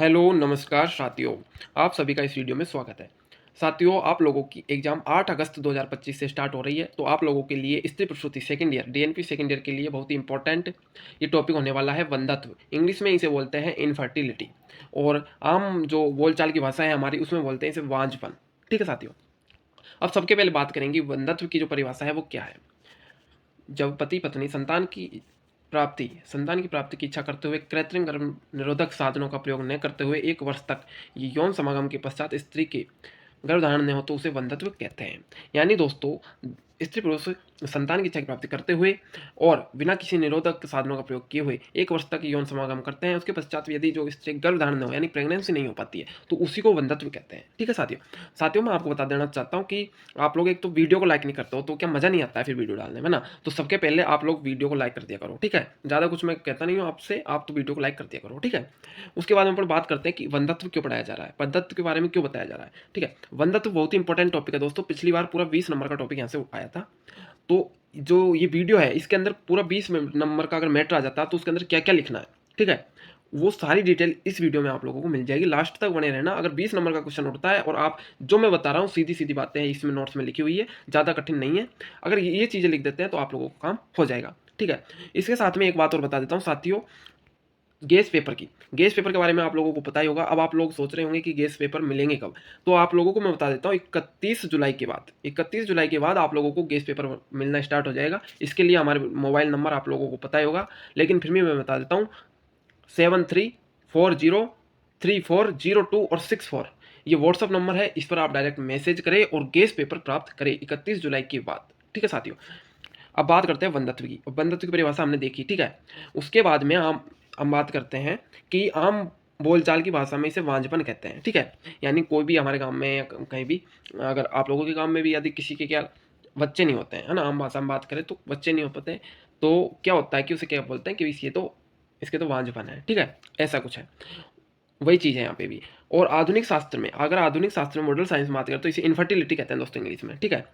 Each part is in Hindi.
हेलो, नमस्कार साथियों। आप सभी का इस वीडियो में स्वागत है। साथियों, आप लोगों की एग्ज़ाम 8 अगस्त 2025 से स्टार्ट हो रही है, तो आप लोगों के लिए स्त्री प्रसूति second year, DNP second year के लिए बहुत ही इंपॉर्टेंट ये टॉपिक होने वाला है वंध्यत्व। इंग्लिश में इसे बोलते हैं इनफर्टिलिटी और आम जो बोलचाल की भाषा है हमारी, उसमें बोलते हैं इसे वांझपन। ठीक है साथियों? अब सबसे पहले बात करेंगे वंध्यत्व की जो परिभाषा है वो क्या है? जब पति-पत्नी संतान की प्राप्ति की इच्छा करते हुए कृत्रिम गर्भ निरोधक साधनों का प्रयोग न करते हुए 1 वर्ष तक यौन समागम के पश्चात स्त्री के गर्भधारण नहीं हो तो उसे वंध्यत्व कहते हैं। यानी दोस्तों, स्त्री पुरुष संतान की इच्छा की प्राप्ति करते हुए और बिना किसी निरोधक साधनों का प्रयोग किए हुए 1 वर्ष तक यौन समागम करते हैं। उसके पश्चात यदि जो स्त्री गर्भधारण न हो यानी प्रेगनेंसी नहीं हो पाती है, तो उसी को वंध्यत्व कहते हैं। ठीक है साथियों? साथियों, मैं आपको बता देना चाहता हूँ कि आप लोग एक तो वीडियो को लाइक नहीं करते हो, तो क्या मज़ा नहीं आता है फिर वीडियो डालने में ना? तो सबके पहले आप लोग वीडियो को लाइक कर दिया करो, ठीक है? ज़्यादा कुछ मैं कहता नहीं हूँ आपसे, आप तो वीडियो को लाइक कर दिया करो, ठीक है? उसके बाद हम अपन बात करते हैं कि वंध्यत्व क्यों पढ़ाया जा रहा है, वंध्यत्व के बारे में क्यों बताया जा रहा है, ठीक है? वंध्यत्व बहुत ही इंपॉर्टेंट टॉपिक है दोस्तों। पिछली बार पूरा 20 नंबर का टॉपिक यहाँ से आया था। तो जो ये वीडियो है, इसके अंदर पूरा 20 नंबर का अगर मैटर आ जाता, तो उसके अंदर क्या-क्या लिखना है, ठीक है? वो सारी डिटेल इस वीडियो में आप लोगों को मिल जाएगी। लास्ट तक बने रहना। अगर 20 नंबर का क्वेश्चन उठता है और आप जो मैं बता रहा हूँ सीधी-सीधी बातें हैं, इसमें नोट्स में लिखी हुई है, ज़्यादा कठिन नहीं है। अगर ये चीज़ें लिख देते हैं तो आप लोगों का काम हो जाएगा, ठीक है? इसके साथ में एक बात और बता देता हूँ साथियों, गेस पेपर की। गेस पेपर के बारे में आप लोगों को पता ही होगा। अब आप लोग सोच रहे होंगे कि गेस पेपर मिलेंगे कब? तो आप लोगों को मैं बता देता हूँ 31 जुलाई के बाद। 31 जुलाई के बाद आप लोगों को गेस पेपर मिलना स्टार्ट हो जाएगा। इसके लिए हमारे मोबाइल नंबर आप लोगों को पता ही होगा, लेकिन फिर भी मैं बता देता हूँ 73403402 और 64 ये व्हाट्सअप नंबर है। इस पर आप डायरेक्ट मैसेज करें और गेस पेपर प्राप्त करें 31 जुलाई के बाद। ठीक है साथियों? अब बात करते हैं वंध्यत्व की। वंध्यत्व की परिभाषा हमने देखी, ठीक है? उसके बाद में हम बात करते हैं कि आम बोलचाल की भाषा में इसे वांझपन कहते हैं, ठीक है? यानी कोई भी हमारे गाँव में या कहीं भी, अगर आप लोगों के गाँव में भी यदि किसी के क्या बच्चे नहीं होते हैं, है ना? आम भाषा में बात करें तो बच्चे नहीं हो पाते, तो क्या होता है कि उसे क्या बोलते हैं कि इसके तो वांझपन है, ठीक है? ऐसा कुछ है। वही चीज़ है यहाँ पे भी। और आधुनिक शास्त्र में, अगर आधुनिक शास्त्र में मॉडर्न साइंस में बात करें तो इसे इनफर्टिलिटी कहते हैं दोस्तों इंग्लिश में, ठीक है?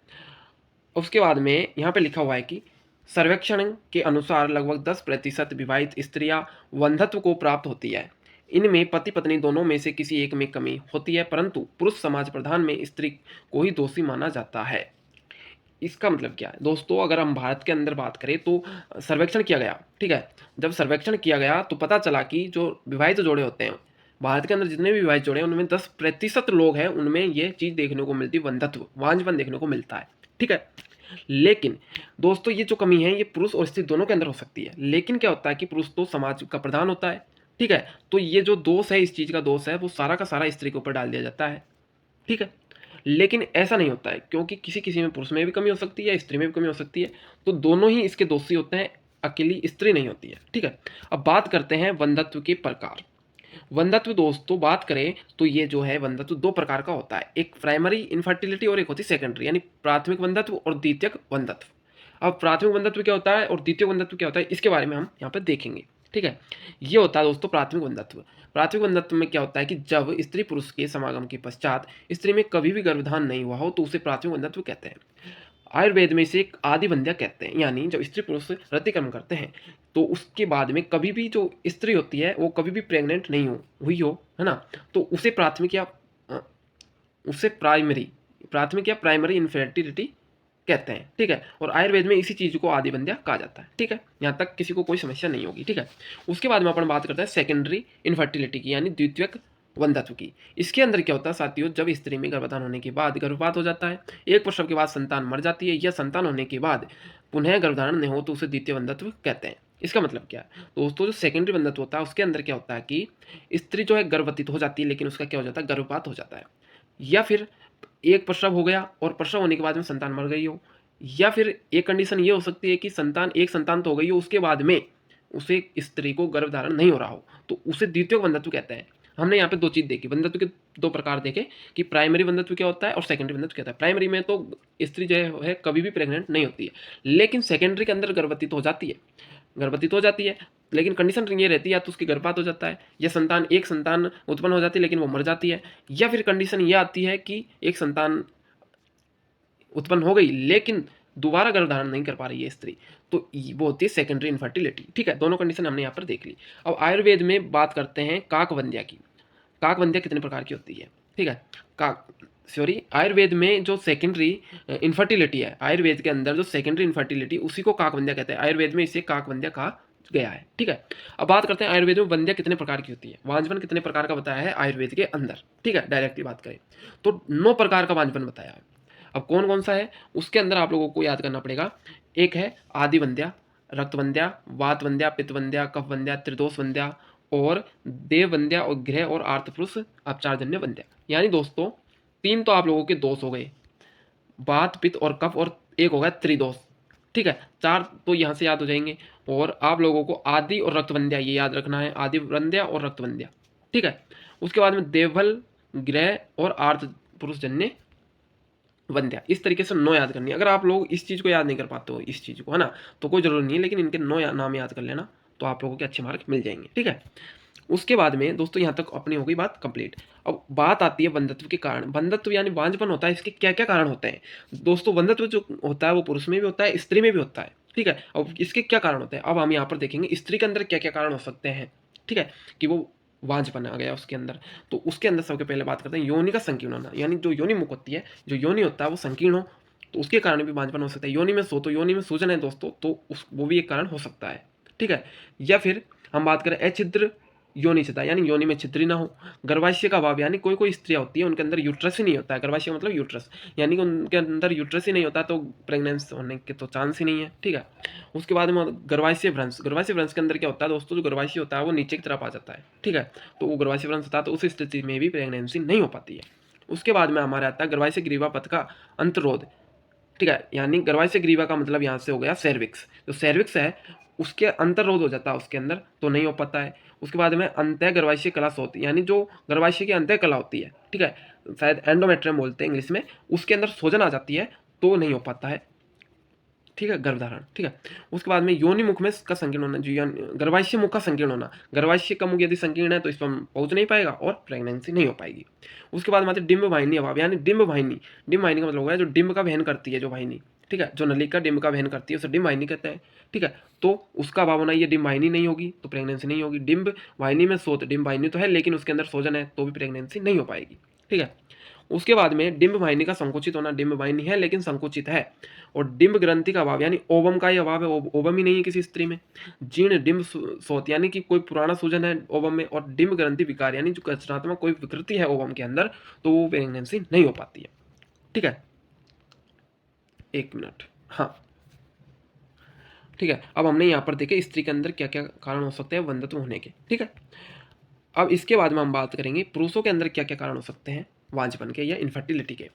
उसके बाद में यहाँ पे लिखा हुआ है कि सर्वेक्षण के अनुसार लगभग 10% विवाहित स्त्रियां वंध्यत्व को प्राप्त होती है। इनमें पति पत्नी दोनों में से किसी एक में कमी होती है, परंतु पुरुष समाज प्रधान में स्त्री को ही दोषी माना जाता है। इसका मतलब क्या है दोस्तों? अगर हम भारत के अंदर बात करें तो सर्वेक्षण किया गया, ठीक है? जब सर्वेक्षण किया गया तो पता चला कि जो विवाहित जोड़े होते हैं, भारत के अंदर जितने भी विवाहित जोड़े हैं उनमें 10% लोग हैं, उनमें ये चीज़ देखने को मिलती है, वंध्यत्व, वांझपन देखने को मिलता है, ठीक है? लेकिन दोस्तों, ये जो कमी है ये पुरुष और स्त्री दोनों के अंदर हो सकती है। लेकिन क्या होता है कि पुरुष तो समाज का प्रधान होता है, ठीक है? तो ये जो दोष है, इस चीज़ का दोष है, वो सारा का सारा स्त्री के ऊपर डाल दिया जाता है, ठीक है? लेकिन ऐसा नहीं होता है, क्योंकि किसी-किसी में पुरुष में भी कमी हो सकती है, स्त्री में भी कमी हो सकती है, तो दोनों ही इसके दोषी होते हैं, अकेली स्त्री नहीं होती है, ठीक है? अब बात करते हैं वंध्यत्व के प्रकार। वंध्यत्व दोस्तों बात करें तो ये जो है वंध्यत्व 2 प्रकार का होता है। एक प्राइमरी इनफर्टिलिटी और एक होती है सेकेंडरी, यानी प्राथमिक वंध्यत्व और द्वितीयक वंध्यत्व। अब प्राथमिक वंध्यत्व क्या होता है और द्वितीयक वंध्यत्व क्या होता है, इसके बारे में हम यहाँ पे देखेंगे, ठीक है? ये होता है दोस्तों प्राथमिक वंध्यत्व। प्राथमिक वंध्यत्व में क्या होता है कि जब स्त्री पुरुष के समागम के पश्चात स्त्री में कभी भी गर्भधान नहीं हुआ हो तो उसे प्राथमिक वंध्यत्व कहते हैं। आयुर्वेद में इसे एक आदि वंध्या कहते हैं, यानी जब स्त्री पुरुष रतिक्रम करते हैं तो उसके बाद में कभी भी जो स्त्री होती है वो कभी भी प्रेग्नेंट नहीं हुई हो, है ना? तो उसे अ, प्राथमिक या प्राइमरी इनफेर्टिलिटी कहते हैं, ठीक है? और आयुर्वेद में इसी चीज़ को आदि वंध्या कहा जाता है, ठीक है? यहाँ तक किसी को कोई समस्या नहीं होगी, ठीक है? उसके बाद में अपन बात करते हैं सेकेंडरी इनफर्टिलिटी की, यानी द्वितीयक वंध्यत्व की। इसके अंदर क्या होता है साथियों, जब स्त्री में गर्भधान होने के बाद गर्भपात हो जाता है, एक प्रसव के बाद संतान मर जाती है, या संतान होने के बाद पुनः गर्भधारण नहीं हो तो उसे द्वितीय वंध्यत्व कहते हैं। इसका मतलब क्या है दोस्तों? जो सेकेंडरी वंध्यत्व होता है उसके अंदर क्या होता है कि स्त्री जो है गर्भवती तो हो जाती है, लेकिन उसका क्या हो जाता है, गर्भपात हो जाता है, या फिर एक प्रसव हो गया और प्रसव होने के बाद में संतान मर गई हो, या फिर एक कंडीशन ये हो सकती है कि एक संतान तो हो गई हो, उसके बाद में उसे स्त्री को गर्भधारण नहीं हो रहा हो, तो उसे द्वितीयक वंध्यत्व कहते हैं। हमने यहाँ पे 2 चीज़ देखी, वंध्यत्व के 2 प्रकार देखे कि प्राइमरी वंध्यत्व क्या होता है और सेकेंडरी वंध्यत्व क्या होता है। प्राइमरी में तो स्त्री जो है कभी भी प्रेग्नेंट नहीं होती है, लेकिन सेकेंडरी के अंदर गर्भवती तो हो जाती है, लेकिन कंडीशन ये रहती है या तो उसकी गर्भपात हो जाता है, या एक संतान उत्पन्न हो जाती है लेकिन वो मर जाती है, या फिर कंडीशन ये आती है कि एक संतान उत्पन्न हो गई लेकिन दोबारा गर्भधारण नहीं कर पा रही है स्त्री, तो वो होती है सेकेंडरी इनफर्टिलिटी, ठीक है? दोनों कंडीशन हमने यहाँ पर देख ली। अब आयुर्वेद में बात करते हैं काकवंध्या की। काकवंध्या कितने प्रकार की होती है, ठीक है। काक सॉरी आयुर्वेद में जो सेकेंडरी इनफर्टिलिटी है, आयुर्वेद के अंदर जो सेकेंडरी इनफर्टिलिटी, उसी को काकवंध्या कहते हैं। आयुर्वेद में इसे काकवंध्या कहा गया है, ठीक है। अब बात करते हैं आयुर्वेद में वंध्या कितने प्रकार की होती है। वांझवन कितने प्रकार का बताया है आयुर्वेद के अंदर, ठीक है। डायरेक्टली बात करें तो 9 प्रकार का वांझवन बताया है। अब कौन कौन सा है उसके अंदर आप लोगों को याद करना पड़ेगा। एक है आदि वंध्या, रक्त वंध्या, वात वंध्या, पित्त वंध्या, कफ वंध्या, त्रिदोष वंध्या और देव वंध्या और गृह और आर्त पुरुष अपचारजन्य वंध्या। यानी दोस्तों 3 तो आप लोगों के दोष हो गए, वात पित्त और कफ, और एक हो गया त्रिदोष, ठीक है। 4 तो यहाँ से याद हो जाएंगे। और आप लोगों को आदि और रक्तवंध्या ये याद रखना है, आदि वंध्या और रक्तवंध्या, ठीक है। उसके बाद में देवल, ग्रह और आर्त पुरुषजन्य वंध्या, इस तरीके से 9 याद करनी है। अगर आप लोग इस चीज़ को याद नहीं कर पाते हो, इस चीज़ को, है ना, तो कोई जरूरी नहीं है, लेकिन इनके 9 नाम याद कर लेना तो आप लोगों के अच्छे मार्क मिल जाएंगे, ठीक है। उसके बाद में दोस्तों यहाँ तक अपनी हो गई बात कंप्लीट। अब बात आती है बंधत्व के कारण। बंधत्व यानी बांझपन होता है, इसके क्या क्या कारण होते हैं दोस्तों। बंधत्व जो होता है वो पुरुष में भी होता है, स्त्री में भी होता है, ठीक है। अब इसके क्या कारण होते हैं, अब हम यहाँ पर देखेंगे स्त्री के अंदर क्या क्या कारण हो सकते हैं, ठीक है, कि वो बांझपन आ गया उसके अंदर। तो उसके अंदर सबसे पहले बात करते हैं योनि का संकीर्ण होना, यानी जो योनि मुख होती है, जो योनि होता है वो संकीर्ण हो, तो उसके कारण भी बांझपन हो सकता है। योनि में सो तो योनि में सूजन है दोस्तों, तो उस वो भी एक कारण हो सकता है, ठीक है। या फिर हम बात करें अछिद्र योनि छिद्र, यानी योनि में छिद्र ना हो। गर्भाशय का अभाव, यानी कोई कोई स्त्रियां होती है उनके अंदर यूट्रस ही नहीं होता है। गर्भाशय मतलब यूट्रस, यानी कि उनके अंदर यूट्रस ही नहीं होता, तो प्रेगनेंस होने के तो चांस ही नहीं है, ठीक है। उसके बाद में गर्भाशय भ्रंश, गर्भाशय भ्रंश के अंदर क्या होता है दोस्तों, जो गर्भाशय होता है वो नीचे की तरफ आ जाता है, ठीक है। तो वो गर्भाशय भ्रंश होता है, तो उस स्थिति में भी प्रेगनेंसी नहीं हो पाती है। उसके बाद में हमारे आता है गर्भाशय ग्रीवा पथ का अंतरोध, ठीक है। यानी गर्भाशय ग्रीवा का मतलब यहाँ से हो गया सर्विक्स, जो सर्विक्स है उसके अंतर्रोध हो जाता है उसके अंदर, तो नहीं हो पाता है। उसके बाद में अंतः गर्भाशय कला होती है, यानी जो गर्भाशय की अंतः कला होती है, ठीक है, शायद एंडोमेट्रियम बोलते हैं इंग्लिश में, उसके अंदर सोजन आ जाती है, तो नहीं हो पाता है, ठीक है, गर्भधारण, ठीक है। उसके बाद में योनि मुख में का संकीर्ण होना, जो गर्भाशय मुख का संकीर्ण होना, गर्भाशय का मुख यदि संकीर्ण है तो इस पर पहुंच नहीं पाएगा और प्रेगनेंसी नहीं हो पाएगी। उसके बाद में आते डिम्ब वाहिनी अभाव, यानी डिम्ब वाहिनी, डिम्ब वाहिनी का मतलब होगा जो डिम्ब का वहन करती है, जो वाहिनी, ठीक है, जो नलिका डिम्ब का वहन करती है उसे डिम्ब वाहिनी कहते हैं, ठीक है। तो उसका अभाव होना, ये डिम्ब वाहिनी नहीं होगी तो प्रेगनेंसी नहीं होगी। डिम्ब वाहिनी में सोत, डिम्ब वाहिनी तो है लेकिन उसके अंदर सोजन है, तो भी प्रेगनेंसी नहीं हो पाएगी, ठीक है। उसके बाद में डिम्ब वाहिनी का संकुचित होना, डिम्ब वाहिनी है लेकिन संकुचित है। और डिम्ब ग्रंथि का अभाव, यानी ओवम का ही अभाव है, ओवम ही नहीं है किसी स्त्री में। जीर्ण डिम्ब सोत, यानी कि कोई पुराना सूजन है ओवम में। और डिम्ब ग्रंथि विकार, यानी जो रचनात्मक कोई विकृति है ओवम के अंदर, तो वो प्रेगनेंसी नहीं हो पाती है, ठीक है। 1 मिनट, हाँ, ठीक है। अब हमने यहाँ पर देखे स्त्री के अंदर क्या क्या कारण हो सकते हैं बंधत्व होने के, ठीक है। अब इसके बाद में हम बात करेंगे पुरुषों के अंदर क्या क्या कारण हो सकते हैं वांझपन के या इनफर्टिलिटी के।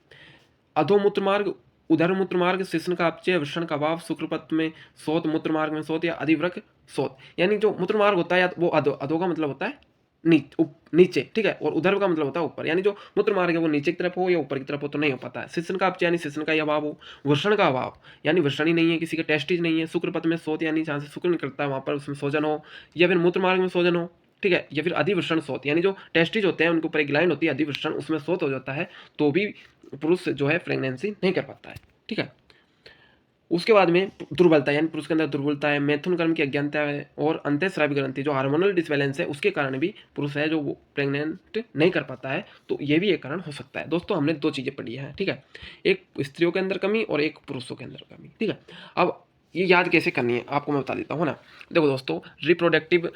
अधोमूत्र मार्ग, उधर मूत्र मार्ग, शिश्न का अपचय, वृषण का अभाव, शुक्रपथ में शोथ, मूत्र मार्ग में शोथ या अधिवृक शोथ। यानी जो मूत्र मार्ग होता है वो अधो का मतलब होता है नीचे, ठीक है। और उधर का मतलब होता है ऊपर, यानी जो मूत्र मार्ग है वो नीचे की तरफ हो या ऊपर की तरफ हो तो नहीं हो पाता है। शिश्न का अपचय यानी शिश्न का ही अभाव हो। वृषण का अभाव, यानी वृषण ही नहीं है, किसी के टेस्टिज नहीं है। शुक्रपथ में शोथ, यानी जहाँ से शुक्र निकलता है वहाँ पर उसमें सोजन हो, या फिर मूत्र मार्ग में सोजन हो, ठीक है। या फिर अधिवृषण शोथ, यानी जो टेस्टिज होते हैं उनके ऊपर एक ग्लैंड होती है अधिवृषण, उसमें शोथ हो जाता है, तो भी पुरुष जो है प्रेगनेंसी नहीं कर पाता है, ठीक है। उसके बाद में दुर्बलता, यानी पुरुष के अंदर दुर्बलता है, मैथुन कर्म की अज्ञानता है, और अंतःस्रावी ग्रंथि जो हार्मोनल डिसबैलेंस है उसके कारण भी पुरुष है जो वो प्रेग्नेंट नहीं कर पाता है, तो ये भी एक कारण हो सकता है। दोस्तों हमने 2 चीज़ें पढ़ी हैं, ठीक है, एक स्त्रियों के अंदर कमी और एक पुरुषों के अंदर कमी, ठीक है। अब ये याद कैसे करनी है आपको मैं बता देता हूँ ना। देखो दोस्तों, रिप्रोडक्टिव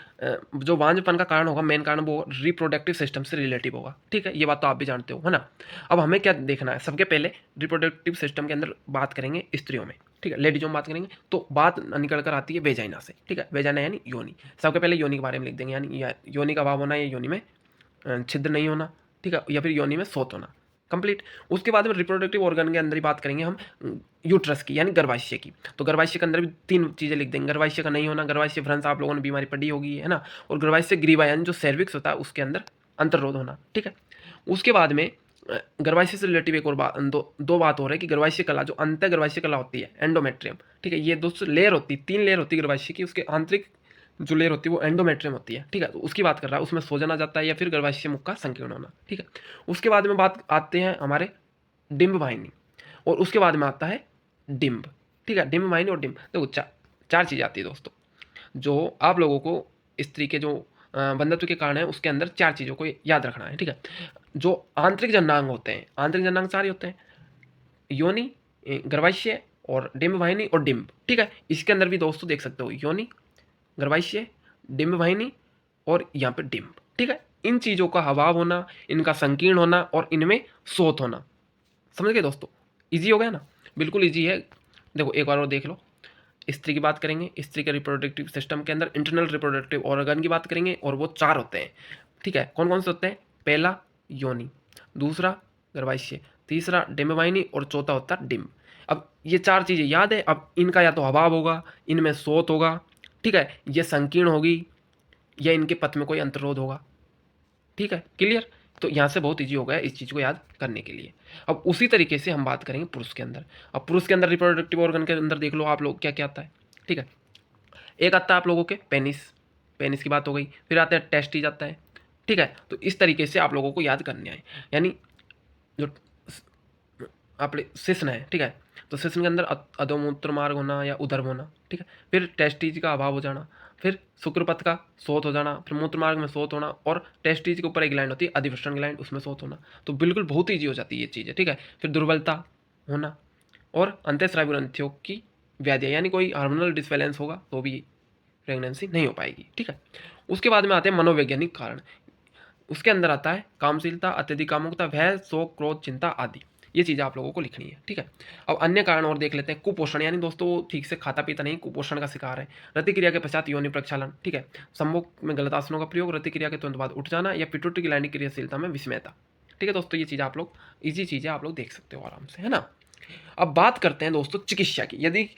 जो वांझपन का कारण होगा, मेन कारण वो रिप्रोडक्टिव सिस्टम से रिलेटिव होगा, ठीक है, ये बात तो आप भी जानते हो, है ना। अब हमें क्या देखना है, सबके पहले रिप्रोडक्टिव सिस्टम के अंदर बात करेंगे स्त्रियों में, ठीक है, लेडीजों में बात करेंगे तो बात निकल कर आती है वेजाइना से, ठीक है। वेजाइना यानी योनि, सबके पहले योनि के बारे में लिख देंगे, यानी योनि का अभाव होना या योनि में छिद्र नहीं होना, ठीक है, या फिर योनि में शोथ होना, कंप्लीट। उसके बाद में रिप्रोडक्टिव ऑर्गन के अंदर ही बात करेंगे हम यूट्रस की, यानी गर्भाशय की। तो गर्भाशय के अंदर भी 3 चीज़ें लिख देंगे। गर्भाशय का नहीं होना, गर्भाशय भ्रंश आप लोगों ने बीमारी पढ़ी होगी, है ना। और गर्भाशय ग्रीवा यानी जो सर्विक्स होता है उसके अंदर अंतर्रोध होना, ठीक है। उसके बाद में गर्भाशय से रिलेटिव एक और बात, दो बात हो रही है कि गर्भाशय कला, जो अंतर गर्भाशय कला होती है एंडोमेट्रियम, ठीक है, ये दोस्तों लेयर होती है, 3 लेयर होती है गर्भाशय की, उसके आंतरिक जो लेयर होती है वो एंडोमेट्रियम होती है, ठीक है। तो उसकी बात कर रहा है, उसमें सोजन आ जाता है या फिर गर्भाशय मुख का संकीर्ण होना, ठीक है। उसके बाद में बात आते हैं हमारे डिम्ब वाहिनी, और उसके बाद में आता है डिम्ब, ठीक है। डिम्ब वाहिनी और डिम्ब, देखो 4 चीज़ आती है दोस्तों, जो आप लोगों को स्त्री के जो बंधत्व के कारण है उसके अंदर 4 चीज़ों को याद रखना है, ठीक है। जो आंतरिक जननांग होते हैं, आंतरिक जननांग 4 ही होते हैं, योनि, गर्भाशय और डिंब वाहिनी और डिंब, ठीक है। इसके अंदर भी दोस्तों देख सकते हो योनि, गर्भाशय, डिंब वाहिनी और यहाँ पे डिंब, ठीक है। इन चीज़ों का अभाव होना, इनका संकीर्ण होना और इनमें शोथ होना, समझ गए दोस्तों। ईजी हो गया ना, बिल्कुल ईजी है। देखो एक बार और देख लो, स्त्री की बात करेंगे, स्त्री के रिप्रोडक्टिव सिस्टम के अंदर इंटरनल रिप्रोडक्टिव ऑर्गन की बात करेंगे और वो 4 होते हैं, ठीक है। कौन कौन से होते हैं? पहला योनि, दूसरा गर्भाशय, तीसरा डिंब वाहिनी और चौथा होता है डिंब। अब ये 4 चीज़ें याद है, अब इनका या तो अभाव होगा, इनमें शोथ होगा, ठीक है, ये संकीर्ण होगी या इनके पथ में कोई अंतरोध होगा, ठीक है, क्लियर। तो यहाँ से बहुत ईजी हो गया इस चीज़ को याद करने के लिए। अब उसी तरीके से हम बात करेंगे पुरुष के अंदर। अब पुरुष के अंदर रिप्रोडक्टिव ऑर्गन के अंदर देख लो आप लोग क्या क्या आता है, ठीक है। एक आता है आप लोगों के पेनिस, पेनिस की बात हो गई, फिर आता है टेस्टिस आता है, ठीक है। तो इस तरीके से आप लोगों को याद करने आए, यानी जो अपने शिश्न है, ठीक है। तो शिश्न के अंदर अधोमूत्र मार्ग होना या उदर होना, ठीक है। फिर टेस्टिज का अभाव हो जाना, फिर शुक्रपथ का शोथ हो जाना, फिर मूत्र मार्ग में शोथ होना और टेस्टिज के ऊपर एक ग्लैंड होती है अधिवृषण ग्लैंड, उसमें शोथ होना। तो बिल्कुल बहुत ईजी हो जाती है ये चीज़ें, ठीक है। फिर दुर्बलता होना और अंतःस्रावी ग्रंथियों की व्याधियाँ, यानी कोई हार्मोनल डिसबैलेंस होगा तो भी प्रेगनेंसी नहीं हो पाएगी, ठीक है। उसके बाद में आते हैं मनोवैज्ञानिक कारण। उसके अंदर आता है कामशीलता, अत्यधिक कामुकता, भय, शोक, क्रोध, चिंता आदि। ये चीज़ें आप लोगों को लिखनी है, ठीक है। अब अन्य कारण और देख लेते हैं। कुपोषण, यानी दोस्तों वो ठीक से खाता पीता नहीं, कुपोषण का शिकार है। रतिक्रिया के पश्चात योनि प्रक्षालन, ठीक है। सम्मुख में गलत आसनों का प्रयोग, रतिक्रिया के तुरंत बाद उठ जाना या पिट्यूटरी की लैंगिक क्रियाशीलता में विस्मयता, ठीक है दोस्तों। ये चीज़ आप लोग ईजी चीज़ें आप लोग देख सकते हो आराम से, है ना। अब बात करते हैं दोस्तों चिकित्सा की। यदि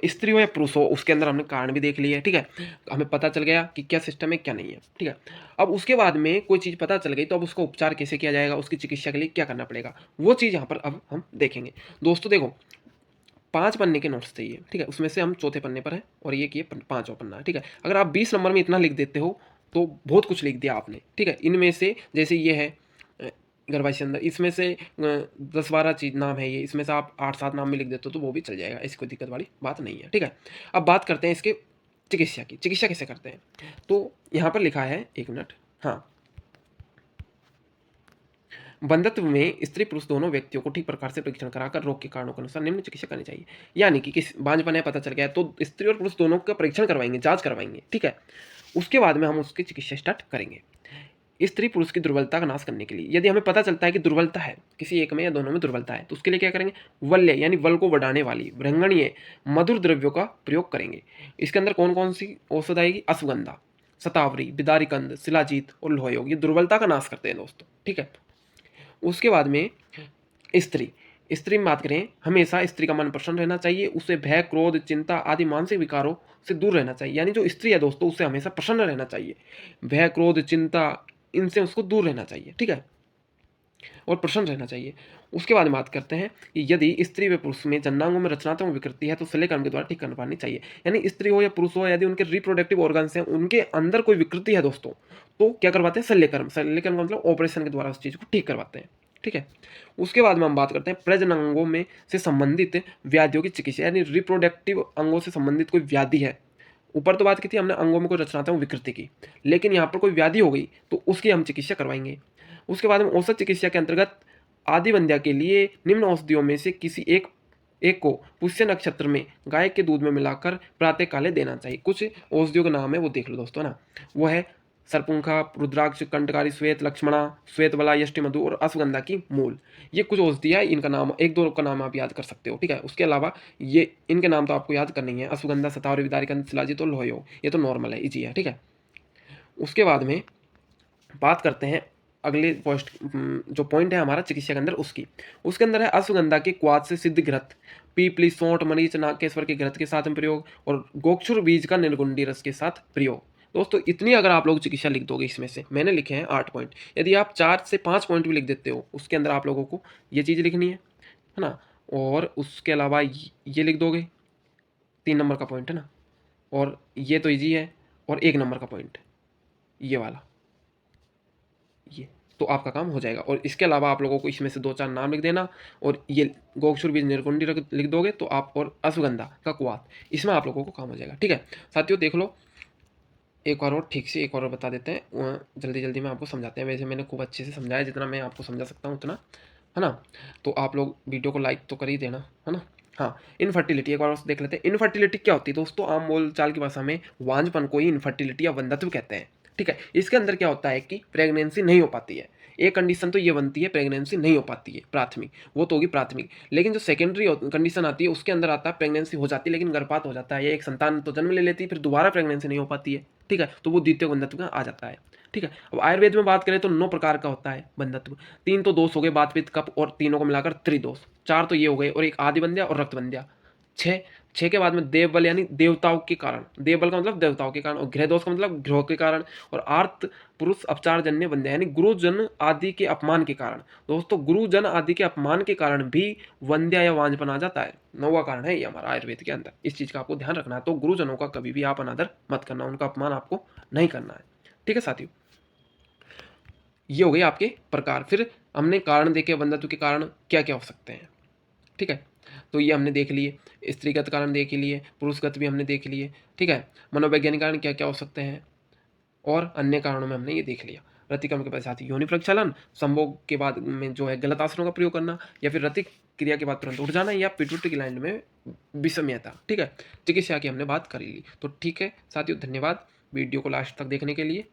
स्त्री हो या पुरुष हो, उसके अंदर हमने कारण भी देख लिए, ठीक है। हमें पता चल गया कि क्या सिस्टम है क्या नहीं है, ठीक है। अब उसके बाद में कोई चीज़ पता चल गई तो अब उसका उपचार कैसे किया जाएगा, उसकी चिकित्सा के लिए क्या करना पड़ेगा, वो चीज़ यहाँ पर अब हम देखेंगे। दोस्तों देखो 5 पन्ने के नोट्स चाहिए, ठीक है। उसमें से हम चौथे पन्ने पर है और ये किए 5वां पन्ना है, ठीक है। अगर आप 20 नंबर में इतना लिख देते हो तो बहुत कुछ लिख दिया आपने, ठीक है। इनमें से जैसे ये है गर्भाशय अंदर, इसमें से 10-12 चीज नाम है ये, इसमें से आप 8-7 नाम में लिख देते हो तो वो भी चल जाएगा, इसकी कोई दिक्कत वाली बात नहीं है, ठीक है। अब बात करते हैं इसके चिकित्सा की। चिकित्सा कैसे करते हैं, तो यहाँ पर लिखा है, 1 मिनट, हाँ। बंधत्व में स्त्री पुरुष दोनों व्यक्तियों को ठीक प्रकार से परीक्षण कराकर रोग के कारणों के अनुसार निम्न चिकित्सा करनी चाहिए। यानी कि किस बांझपन है पता चल गया तो स्त्री और पुरुष दोनों का परीक्षण करवाएंगे, जांच करवाएंगे, ठीक है। उसके बाद में हम उसकी चिकित्सा स्टार्ट करेंगे स्त्री पुरुष की दुर्बलता का नाश करने के लिए। यदि हमें पता चलता है कि दुर्बलता है, किसी एक में या दोनों में दुर्बलता है, तो उसके लिए क्या करेंगे, वल्य यानी बल को बढ़ाने वाली भृंगणीय मधुर द्रव्यों का प्रयोग करेंगे। इसके अंदर कौन कौन सी औषध आएगी, अश्वगंधा, शतावरी, बिदारीकंद, शिलाजीत और लोहयोग, ये दुर्बलता का नाश करते हैं दोस्तों, ठीक है। उसके बाद में स्त्री, स्त्री में बात करें, हमेशा स्त्री का मन प्रसन्न रहना चाहिए, उसे भय, क्रोध, चिंता आदि मानसिक विकारों से दूर रहना चाहिए। यानी जो स्त्री है दोस्तों, उससे हमेशा प्रसन्न रहना चाहिए, भय, क्रोध, चिंता इनसे उसको दूर रहना चाहिए, ठीक है, और प्रसन्न रहना चाहिए। उसके बाद बात करते हैं कि यदि स्त्री व पुरुष में जननांगों में रचनात्मक विकृति है तो शल्य कर्म के द्वारा ठीक करवानी चाहिए। यानी स्त्री हो या पुरुष हो, यदि उनके रिप्रोडक्टिव ऑर्गन्स हैं, उनके अंदर कोई विकृति है दोस्तों, तो क्या करवाते हैं, शल्य कर्म। शल्य कर्म का मतलब ऑपरेशन के द्वारा उस चीज़ को ठीक करवाते हैं, ठीक है। उसके बाद में हम बात करते हैं प्रजननांगों में से संबंधित व्याधियों की चिकित्सा। यानी रिप्रोडक्टिव अंगों से संबंधित कोई व्याधि है, ऊपर तो बात की थी हमने अंगों में कोई रचनात्मक विकृति की, लेकिन यहाँ पर कोई व्याधि हो गई तो उसकी हम चिकित्सा करवाएंगे। उसके बाद में औषध चिकित्सा के अंतर्गत आदि वंध्या के लिए निम्न औषधियों में से किसी एक एक को पुष्य नक्षत्र में गाय के दूध में मिलाकर प्रातः काले देना चाहिए। कुछ औषधियों का नाम है वो देख लो दोस्तों ना, वो है सरपुंखा, रुद्राक्ष, कंटकारी, श्वेत लक्ष्मणा, श्वेत बला, यष्टि मधु और अश्वगंधा की मूल। ये कुछ औषधि है, इनका नाम 1-2 का नाम आप याद कर सकते हो, ठीक है। उसके अलावा ये इनके नाम तो आपको याद करनी है, अश्वगंधा, शतावरी, विदारीकंद, शिलाजीत और लोहयोग, ये तो नॉर्मल है, इजी है, ठीक है। उसके बाद में बात करते हैं अगले पोस्ट, जो पॉइंट है हमारा चिकित्सा के अंदर उसकी। उसके अंदर है अश्वगंधा के क्वाथ से सिद्ध घृत, पीपली, सौंठ, मरीच, नागकेश्वर के घृत के साथ में प्रयोग और गोक्षुर बीज का निर्गुंडी रस के साथ प्रयोग। दोस्तों इतनी अगर आप लोग चिकित्सा लिख दोगे, इसमें से मैंने लिखे हैं 8 पॉइंट, यदि आप 4 से 5 पॉइंट भी लिख देते हो, उसके अंदर आप लोगों को ये चीज़ लिखनी है ना। और उसके अलावा ये लिख दोगे, 3 नंबर का पॉइंट है ना, और ये तो ईजी है, और 1 नंबर का पॉइंट ये वाला, ये तो आपका काम हो जाएगा। और इसके अलावा आप लोगों को इसमें से 2-4 नाम लिख देना, और ये गोक्षुर बीज निर्गुंडी लिख दोगे तो आप, और अश्वगंधा का क्वाथ, इसमें आप लोगों को काम हो जाएगा, ठीक है। साथियों देख लो एक बार और ठीक से एक और बता देते हैं, जल्दी जल्दी में आपको समझाते हैं। वैसे मैंने खूब अच्छे से समझाया, जितना मैं आपको समझा सकता हूँ उतना, है ना। तो आप लोग वीडियो को लाइक तो कर ही देना, है ना। हाँ, इनफर्टिलिटी एक बार और देख लेते हैं। इनफर्टिलिटी क्या होती है दोस्तों, आम बोल चाल की भाषा में वांझपन को ही इनफर्टिलिटी या वंध्यत्व कहते हैं। ठीक है, इसके अंदर क्या होता है कि प्रेगनेंसी नहीं हो पाती है। एक कंडीशन तो ये बनती है, प्रेगनेंसी नहीं हो पाती है प्राथमिक, वो तो होगी प्राथमिक। लेकिन जो सेकेंडरी कंडीशन आती है उसके अंदर आता है प्रेगनेंसी हो जाती है लेकिन गर्भपात हो जाता है, या एक संतान तो जन्म ले लेती है फिर दोबारा प्रेगनेंसी नहीं हो पाती है। ठीक है, तो वो द्वितीय बंधत्व में आ जाता है। ठीक है, अब आयुर्वेद में बात करें तो 9 प्रकार का होता है बंधत्व। 3 तो दोष हो गए, बात पित्त कफ, और तीनों को मिलाकर त्रिदोष। 4 तो ये हो गए, और एक आदि बंध्या और रक्त बंध्या। 6 6 के बाद में देवबल यानी देवताओं के कारण, देवबल का मतलब देवताओं के कारण, और गृह दोष का मतलब ग्रहों के कारण, और आर्त पुरुष अपचार जन्य बंध्या यानी गुरुजन आदि के अपमान के कारण। दोस्तों गुरुजन आदि के अपमान के कारण भी वंध्या या वांझपन आ जाता है। 9वां कारण है ये हमारा आयुर्वेद के अंदर, इस चीज का आपको ध्यान रखना है। तो गुरुजनों का कभी भी आप अनादर मत करना, उनका अपमान आपको नहीं करना है। ठीक है साथियों, ये हो गए आपके प्रकार। फिर हमने कारण देखे वंध्यत्व के कारण क्या क्या हो सकते हैं। ठीक है, तो ये हमने देख लिए, स्त्रीगत कारण देख लिए, पुरुषगत भी हमने देख लिए। ठीक है, मनोवैज्ञानिक कारण क्या क्या हो सकते हैं, और अन्य कारणों में हमने ये देख लिया। रतिक्रम के पश्चात योनि प्रक्षालन, संभोग के बाद में जो है गलत आसनों का प्रयोग करना, या फिर रतिक क्रिया के बाद तुरंत उठ जाना, या पिट्यूटरी ग्लैंड में विषम्यता। ठीक है, चिकित्सा की हमने बात कर ली। तो ठीक है साथियों, धन्यवाद वीडियो को लास्ट तक देखने के लिए,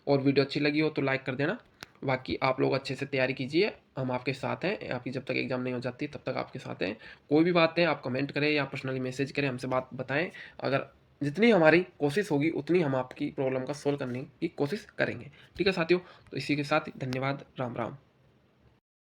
और वीडियो अच्छी लगी हो तो लाइक कर देना। बाकी आप लोग अच्छे से तैयारी कीजिए, हम आपके साथ हैं। आपकी जब तक एग्जाम नहीं हो जाती तब तक आपके साथ हैं। कोई भी बात है आप कमेंट करें या पर्सनली मैसेज करें, हमसे बात बताएं। अगर जितनी हमारी कोशिश होगी उतनी हम आपकी प्रॉब्लम का सोल्व करने की कोशिश करेंगे। ठीक है साथियों, तो इसी के साथ धन्यवाद, राम राम।